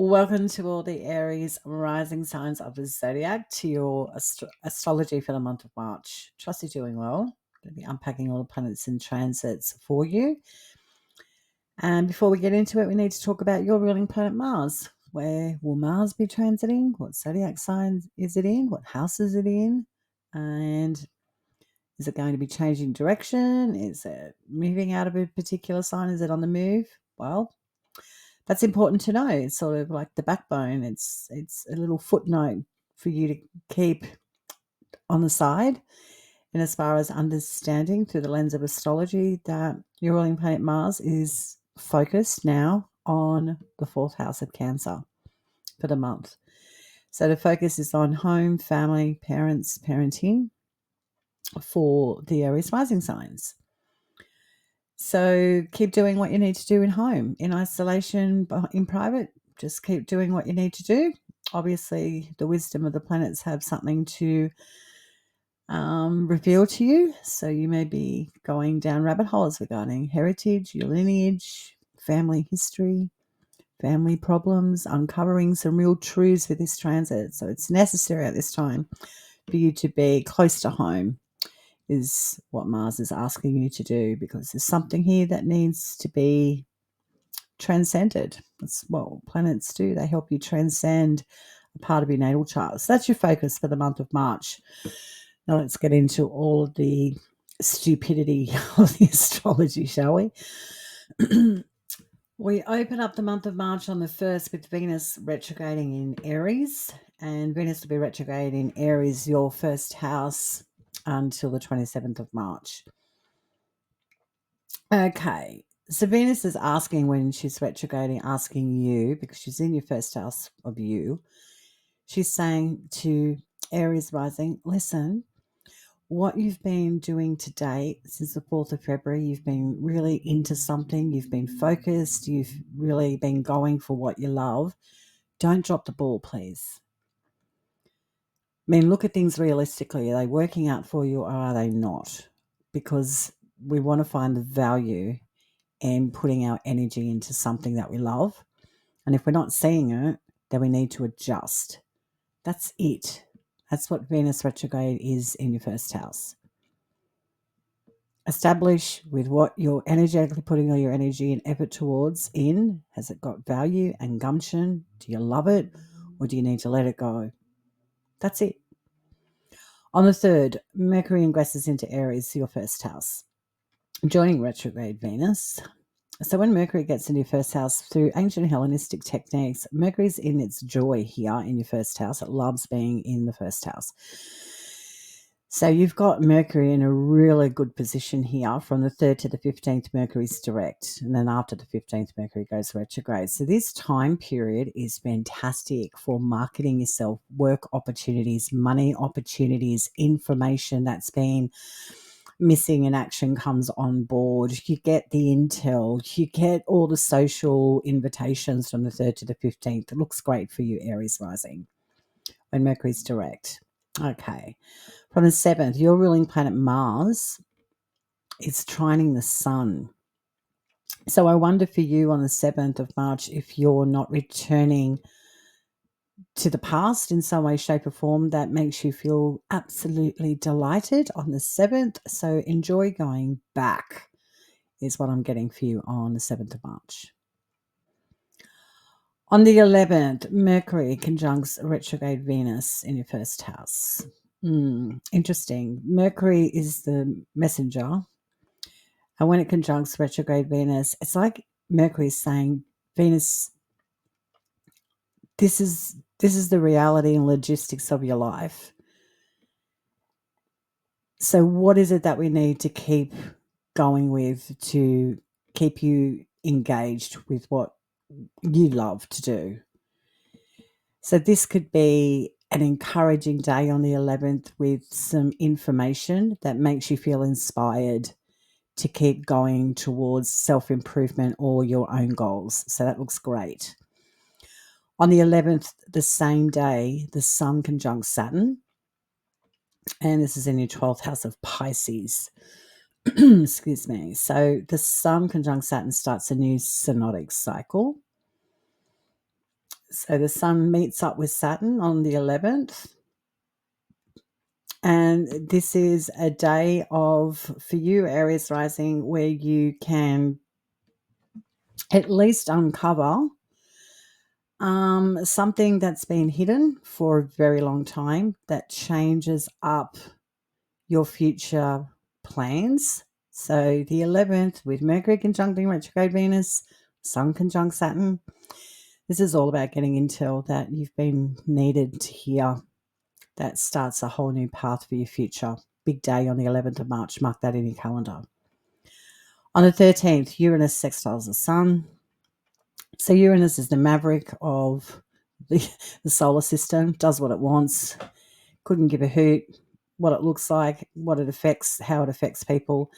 Welcome to all the Aries rising signs of the zodiac to your astrology for the month of March. Trust you're doing well. Going to be unpacking all the planets and transits for you. And before we get into it, we need to talk about your ruling planet Mars. Where will Mars be transiting? What zodiac sign is it in? What house is it in? And is it going to be changing direction? Is it moving out of a particular sign? Is it on the move? Well, that's important to know. It's sort of like the backbone. It's a little footnote for you to keep on the side. And as far as understanding through the lens of astrology that your ruling planet Mars is focused now on the fourth house of Cancer for the month. So the focus is on home, family, parents, parenting for the Aries rising signs. So keep doing what you need to do in home, in isolation, in private. Just keep doing what you need to do. Obviously, the wisdom of the planets have something to reveal to you. So you may be going down rabbit holes regarding heritage, your lineage, family history, family problems, uncovering some real truths for this transit. So it's necessary at this time for you to be close to home, is what Mars is asking you to do, because there's something here that needs to be transcended. That's what planets do. They help you transcend a part of your natal chart. So that's your focus for the month of March. Now let's get into all of the stupidity of the astrology, shall we? We open up the month of March on the 1st with Venus retrograding in Aries, and Venus will be retrograde in Aries, your first house, until the 27th of March. Okay, so Venus is asking, when she's retrograding, asking you, because she's in your first house of you, she's saying to Aries rising, listen, what you've been doing to date since the 4th of February, you've been really into something, you've been focused, you've really been going for what you love. Don't drop the ball, please. I mean, look at things realistically. Are they working out for you or are they not? Because we want to find the value in putting our energy into something that we love. And if we're not seeing it, then we need to adjust. That's it. That's what Venus retrograde is in your first house. Establish with what you're energetically putting all your energy and effort towards in. Has it got value and gumption? Do you love it or do you need to let it go? That's it. On the 3rd, Mercury ingresses into Aries, your first house, joining retrograde Venus. So when Mercury gets into your first house through ancient Hellenistic techniques, Mercury's in its joy here in your first house. It loves being in the first house. So you've got Mercury in a really good position here from the 3rd to the 15th. Mercury's direct, and then after the 15th, Mercury goes retrograde. So this time period is fantastic for marketing yourself, work opportunities, money opportunities, information that's been missing in action comes on board. You get the intel, you get all the social invitations from the 3rd to the 15th. It looks great for you, Aries rising, when Mercury's direct. Okay. From the 7th, your ruling planet Mars is trining the sun. So I wonder for you on the 7th of March if you're not returning to the past in some way, shape or form that makes you feel absolutely delighted on the 7th. So enjoy going back is what I'm getting for you on the 7th of March. On the 11th, Mercury conjuncts retrograde Venus in your first house. Interesting. Mercury is the messenger. And when it conjuncts retrograde Venus, it's like Mercury is saying, Venus, this is the reality and logistics of your life. So what is it that we need to keep going with to keep you engaged with what you love to do? So this could be an encouraging day on the 11th with some information that makes you feel inspired to keep going towards self-improvement or your own goals. So that looks great. On the 11th, the same day, the Sun conjuncts Saturn, and this is in your 12th house of Pisces. Excuse me. So the Sun conjunct Saturn starts a new synodic cycle. So the sun meets up with Saturn on the 11th. And this is a day for you, Aries rising, where you can at least uncover something that's been hidden for a very long time that changes up your future plans. So the 11th with Mercury conjuncting retrograde Venus, Sun conjunct Saturn. This is all about getting intel that you've been needed to hear. That starts a whole new path for your future. Big day on the 11th of March. Mark that in your calendar. On the 13th, Uranus sextiles the Sun. So Uranus is the maverick of the solar system, does what it wants, couldn't give a hoot what it looks like, what it affects, how it affects people.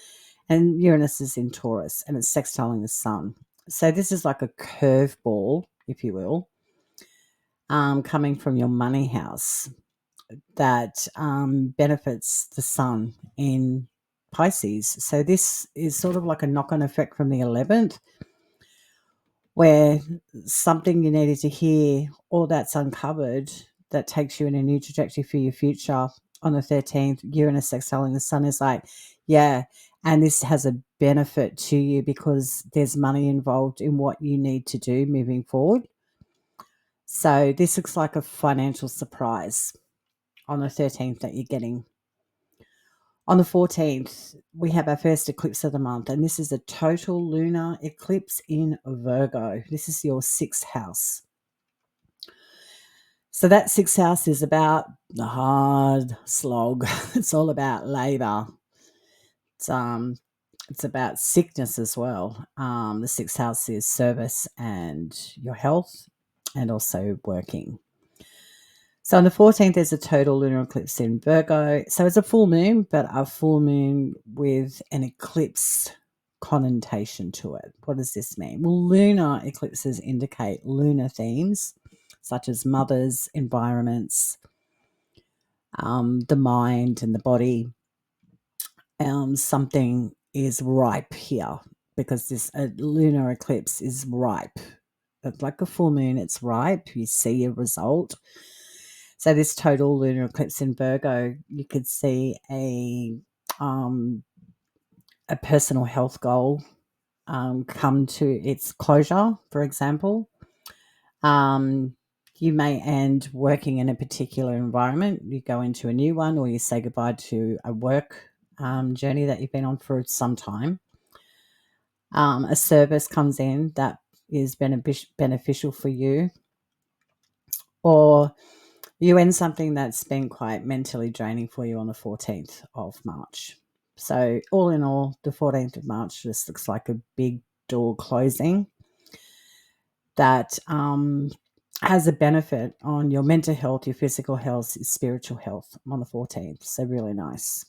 And Uranus is in Taurus and it's sextiling the Sun. So this is like a curveball, if you will, coming from your money house that benefits the Sun in Pisces. So this is sort of like a knock-on effect from the 11th, where something you needed to hear, all that's uncovered, that takes you in a new trajectory for your future. On the 13th, Uranus sextiling the Sun is like, yeah, and this has a benefit to you because there's money involved in what you need to do moving forward. So this looks like a financial surprise on the 13th that you're getting. On the 14th, we have our first eclipse of the month, and this is a total lunar eclipse in Virgo. This is your 6th house. So that 6th house is about the hard slog. It's all about labor. It's about sickness as well. The 6th house is service and your health and also working. So on the 14th, there's a total lunar eclipse in Virgo. So it's a full moon, but a full moon with an eclipse connotation to it. What does this mean? Well, lunar eclipses indicate lunar themes such as mothers, environments, the mind and the body. Something is ripe here because this lunar eclipse is ripe. It's like a full moon, it's ripe. You see a result. So this total lunar eclipse in Virgo, you could see a personal health goal come to its closure, for example. You may end working in a particular environment. You go into a new one, or you say goodbye to a work journey that you've been on for some time. A service comes in that is beneficial for you, or you end something that's been quite mentally draining for you on the 14th of March. So all in all, the 14th of March just looks like a big door closing that has a benefit on your mental health, your physical health, your spiritual health on the 14th. So really nice.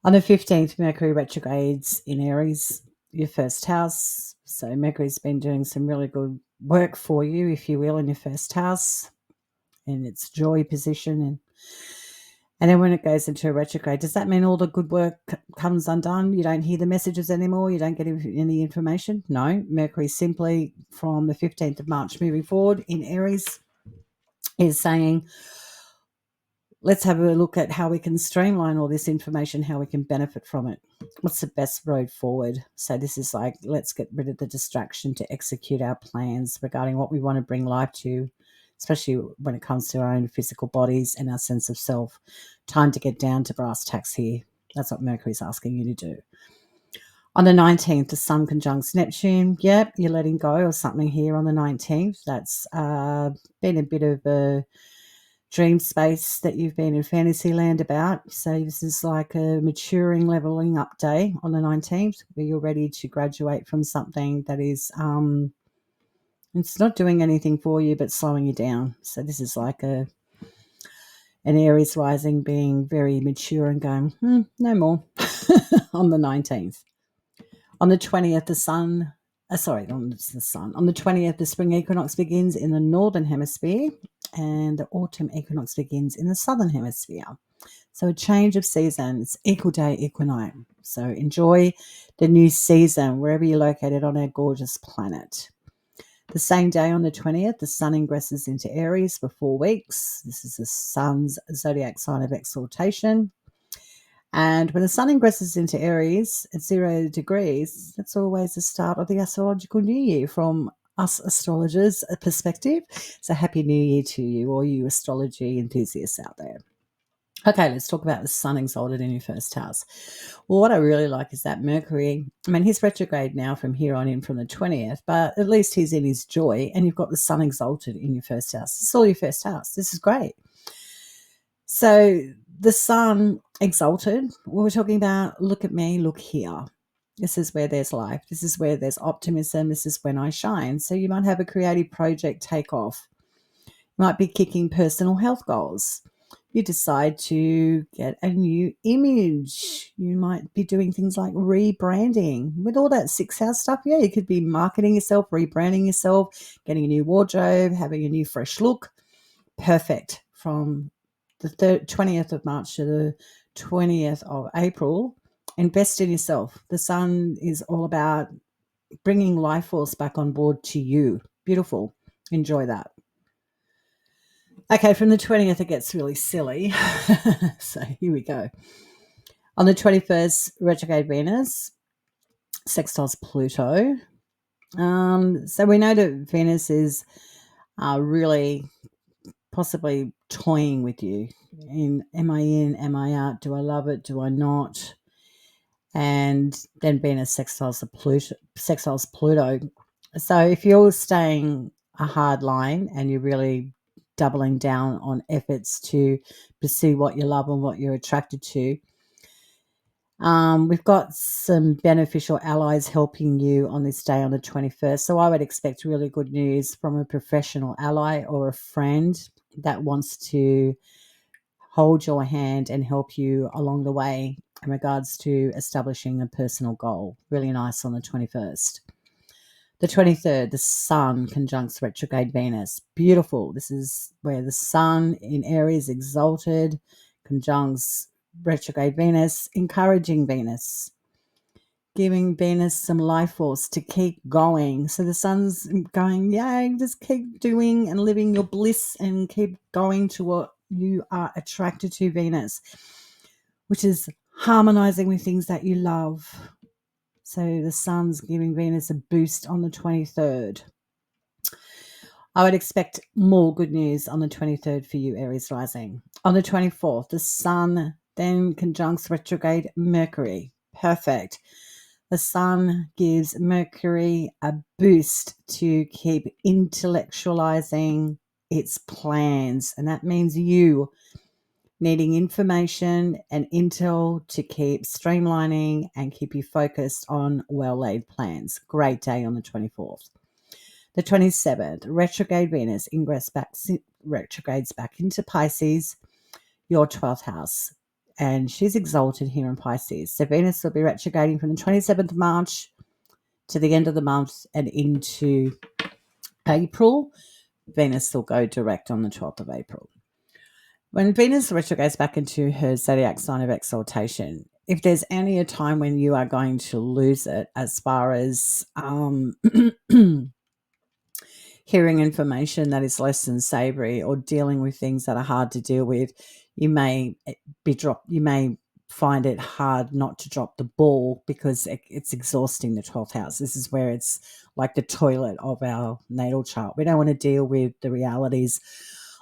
On the 15th, Mercury retrogrades in Aries, your 1st house. So Mercury's been doing some really good work for you, if you will, in your 1st house in its joy position. And then when it goes into a retrograde, does that mean all the good work comes undone? You don't hear the messages anymore? You don't get any information? No. Mercury simply from the 15th of March moving forward in Aries is saying, let's have a look at how we can streamline all this information, how we can benefit from it. What's the best road forward? So this is like, let's get rid of the distraction to execute our plans regarding what we want to bring life to, especially when it comes to our own physical bodies and our sense of self. Time to get down to brass tacks here. That's what Mercury's asking you to do. On the 19th, the Sun conjuncts Neptune. Yep, you're letting go of something here on the 19th. That's been a bit of a dream space that you've been in fantasy land about. So this is like a maturing, leveling up day on the 19th where you're ready to graduate from something that is it's not doing anything for you but slowing you down. So this is like an Aries rising being very mature and going, no more on the 19th. On the 20th, the sun. On the 20th, the spring equinox begins in the northern hemisphere and the autumn equinox begins in the southern hemisphere. So a change of seasons, equal day, equal night. So enjoy the new season wherever you're located on our gorgeous planet. The same day on the 20th, the sun ingresses into Aries for 4 weeks. This is the sun's zodiac sign of exaltation. And when the sun ingresses into Aries at 0 degrees, that's always the start of the astrological new year from us astrologers' perspective. So happy new year to you, all you astrology enthusiasts out there. Okay, let's talk about the sun exalted in your first house. Well, what I really like is that Mercury, I mean, he's retrograde now from here on in from the 20th, but at least he's in his joy, and you've got the sun exalted in your first house. This is all your first house. This is great. So the sun exalted, we're talking about look at me, look here. This is where there's life. This is where there's optimism. This is when I shine. So you might have a creative project take off. You might be kicking personal health goals. You decide to get a new image. You might be doing things like rebranding. With all that 6th house stuff, yeah, you could be marketing yourself, rebranding yourself, getting a new wardrobe, having a new fresh look. Perfect. From the 20th of March to the 20th of April, invest in yourself. The sun is all about bringing life force back on board to you. Beautiful. Enjoy that. Okay, from the 20th, it gets really silly. So here we go. On the 21st, retrograde Venus sextiles Pluto. So we know that Venus is really possibly toying with you. Am I in? Am I out? Do I love it? Do I not? And then Venus sextiles Pluto. So if you're staying a hard line and you're really doubling down on efforts to pursue what you love and what you're attracted to, we've got some beneficial allies helping you on this day on the 21st. So I would expect really good news from a professional ally or a friend that wants to hold your hand and help you along the way in regards to establishing a personal goal. Really nice on the 21st. The 23rd, the sun conjuncts retrograde Venus. Beautiful. This is where the sun in Aries exalted conjuncts retrograde Venus, encouraging Venus, giving Venus some life force to keep going. So the sun's going, yay, just keep doing and living your bliss and keep going to what you are attracted to, Venus, which is harmonizing with things that you love. So the sun's giving Venus a boost on the 23rd. I would expect more good news on the 23rd for you, Aries rising. On the 24th, the sun then conjuncts retrograde Mercury. Perfect. The sun gives Mercury a boost to keep intellectualizing its plans. And that means you needing information and intel to keep streamlining and keep you focused on well-laid plans. Great day on the 24th. The 27th, retrograde Venus retrogrades back into Pisces, your 12th house. And she's exalted here in Pisces. So Venus will be retrograding from the 27th of March to the end of the month and into April. Venus will go direct on the 12th of April. When Venus retrogrades back into her zodiac sign of exaltation, if there's any a time when you are going to lose it as far as hearing information that is less than savory or dealing with things that are hard to deal with, you may find it hard not to drop the ball because it's exhausting the 12th house. This is where it's like the toilet of our natal chart. We don't want to deal with the realities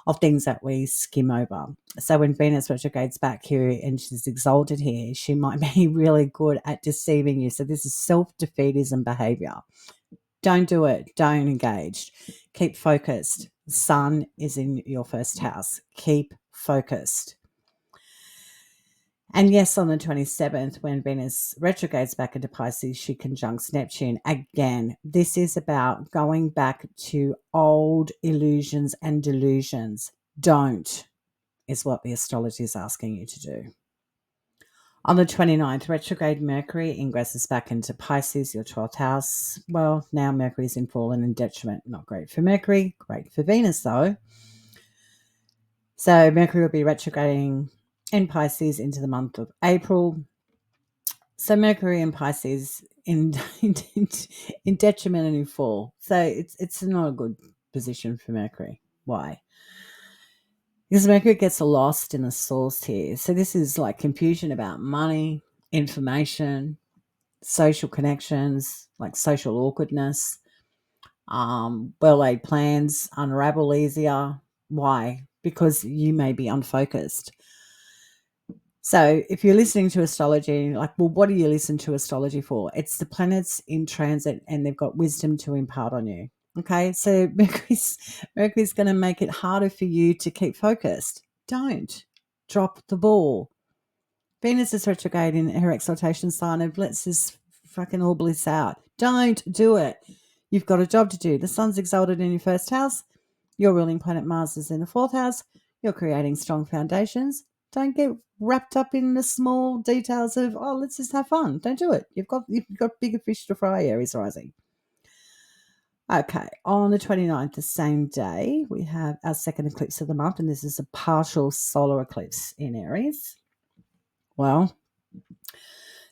of things that we skim over. So when Venus retrogrades back here and she's exalted here, she might be really good at deceiving you. So this is self-defeatism behavior. Don't do it. Don't engage. Keep focused. Sun is in your first house. Keep focused. And yes, on the 27th, when Venus retrogrades back into Pisces, she conjuncts Neptune. Again, this is about going back to old illusions and delusions. Don't, is what the astrology is asking you to do. On the 29th, retrograde Mercury ingresses back into Pisces, your 12th house. Well, now Mercury's in fallen and detriment. Not great for Mercury, great for Venus, though. So Mercury will be retrograding in Pisces into the month of April. So Mercury in Pisces in in detriment and in fall. So it's not a good position for Mercury. Why? Because Mercury gets lost in the source here. So this is like confusion about money, information, social connections, like social awkwardness, well-laid plans unravel easier. Why? Because you may be unfocused. So if you're listening to astrology, like, well, what do you listen to astrology for? It's the planets in transit and they've got wisdom to impart on you. Okay, so Mercury's going to make it harder for you to keep focused. Don't drop the ball. Venus is retrograde in her exaltation sign and lets this fucking all bliss out. Don't do it. You've got a job to do. The sun's exalted in your first house. Your ruling planet Mars is in the fourth house. You're creating strong foundations. Don't get wrapped up in the small details of, oh, let's just have fun. Don't do it. You've got bigger fish to fry, Aries rising. Okay, on the 29th, the same day, we have our second eclipse of the month, and this is a partial solar eclipse in Aries. Well,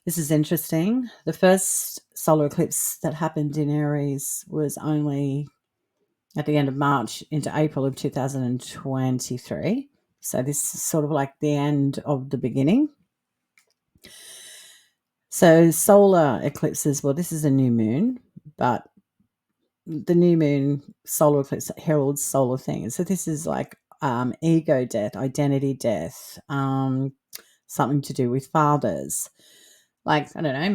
this is interesting. The first solar eclipse that happened in Aries was only at the end of March into April of 2023. So this is sort of like the end of the beginning. So solar eclipses, well, this is a new moon, but the new moon solar eclipse heralds solar things. So this is like ego death, identity death, something to do with fathers. Like, I don't know,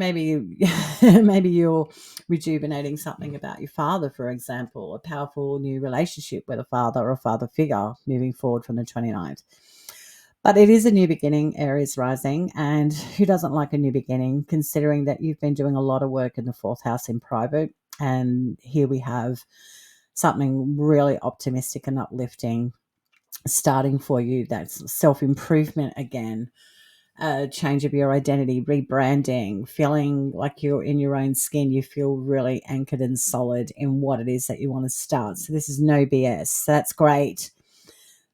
maybe you're rejuvenating something about your father, for example, a powerful new relationship with a father or a father figure moving forward from the 29th. But it is a new beginning, Aries rising, and who doesn't like a new beginning, considering that you've been doing a lot of work in the fourth house in private, and here we have something really optimistic and uplifting starting for you. That's self-improvement again. Change of your identity, rebranding, feeling like you're in your own skin. You feel really anchored and solid in what it is that you want to start. So this is no BS. So that's great.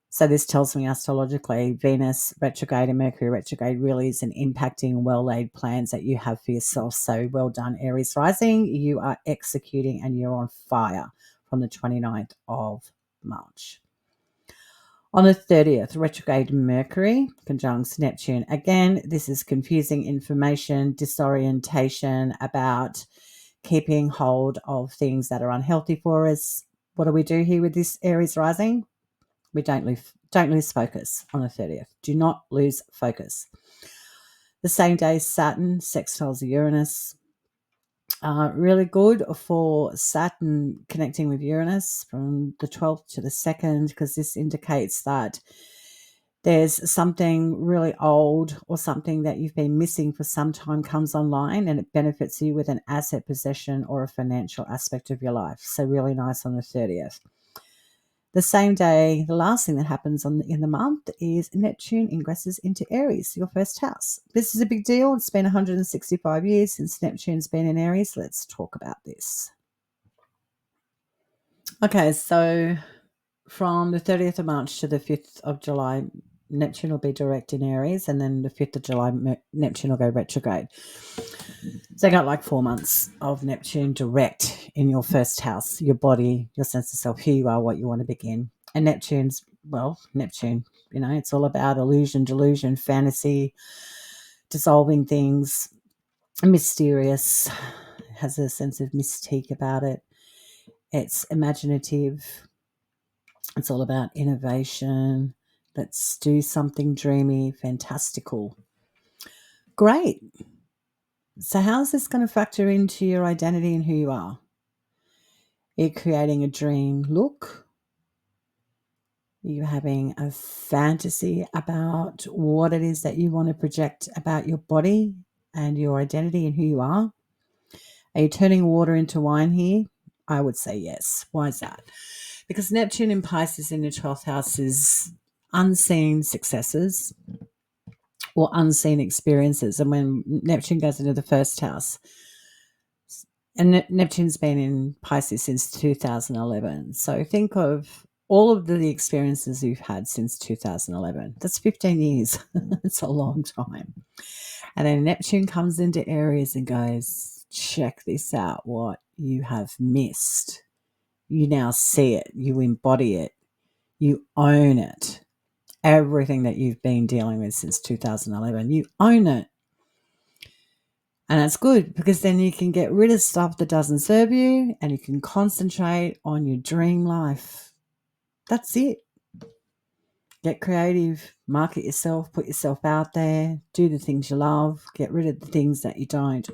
So this tells me astrologically, Venus retrograde and Mercury retrograde really is an impacting well-laid plans that you have for yourself. So well done, Aries rising. You are executing and you're on fire from the 29th of March. On the 30th, retrograde Mercury conjuncts Neptune. Again, this is confusing information, disorientation about keeping hold of things that are unhealthy for us. What do we do here with this Aries rising? We don't lose focus on the 30th. Do not lose focus. The same day, Saturn sextiles Uranus. Really good for Saturn connecting with Uranus from the 12th to the 2nd, because this indicates that there's something really old or something that you've been missing for some time comes online and it benefits you with an asset possession or a financial aspect of your life. So really nice on the 30th. The same day, the last thing that happens in the month is Neptune ingresses into Aries, your first house. This is a big deal. It's been 165 years since Neptune's been in Aries. Let's talk about this. Okay, so from the 30th of March to the 5th of July, Neptune will be direct in Aries, and then the 5th of July, Neptune will go retrograde. So you got like 4 months of Neptune direct in your first house, your body, your sense of self, who you are, what you want to begin. And Neptune's, well, Neptune, it's all about illusion, delusion, fantasy, dissolving things, mysterious, has a sense of mystique about it. It's imaginative. It's all about innovation. Let's do something dreamy, fantastical. Great. So how's this going to factor into your identity and who you are? Are you creating a dream look? Are you having a fantasy about what it is that you want to project about your body and your identity and who you are? Are you turning water into wine here? I would say yes. Why is that? Because Neptune in Pisces in your 12th house is unseen successes or unseen experiences. And when Neptune goes into the first house, and Neptune's been in Pisces since 2011. So think of all of the experiences you've had since 2011. That's 15 years. It's a long time. And then Neptune comes into Aries and goes, check this out, what you have missed. You now see it. You embody it. You own it. Everything that you've been dealing with since 2011, you own it. And that's good because then you can get rid of stuff that doesn't serve you and you can concentrate on your dream life. That's it. Get creative, market yourself, put yourself out there, do the things you love, get rid of the things that you don't.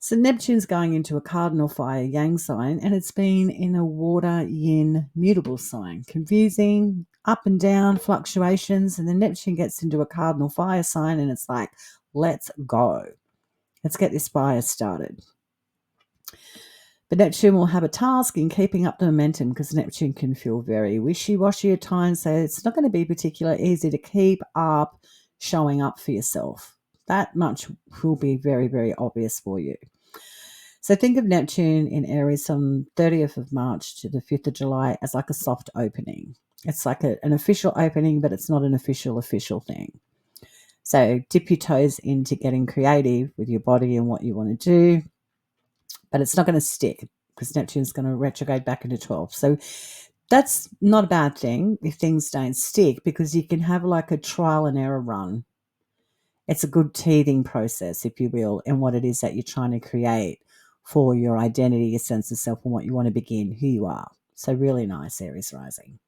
So Neptune's going into a cardinal fire yang sign and it's been in a water yin mutable sign. Confusing, up and down fluctuations, and then Neptune gets into a cardinal fire sign and it's like, let's go. Let's get this fire started. But Neptune will have a task in keeping up the momentum because Neptune can feel very wishy-washy at times. So it's not going to be particularly easy to keep up showing up for yourself. That much will be very, very obvious for you. So think of Neptune in Aries from 30th of March to the 5th of July as like a soft opening. It's like an official opening, but it's not an official thing. So dip your toes into getting creative with your body and what you want to do, but it's not going to stick because Neptune's going to retrograde back into 12. So that's not a bad thing if things don't stick because you can have like a trial and error run. It's a good teething process, if you will, in what it is that you're trying to create for your identity, your sense of self, and what you want to begin, who you are. So really nice, Aries rising.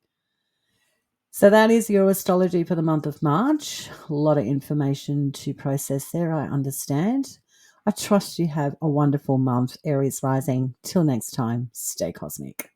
So that is your astrology for the month of March. A lot of information to process there, I understand. I trust you have a wonderful month, Aries rising. Till next time, stay cosmic.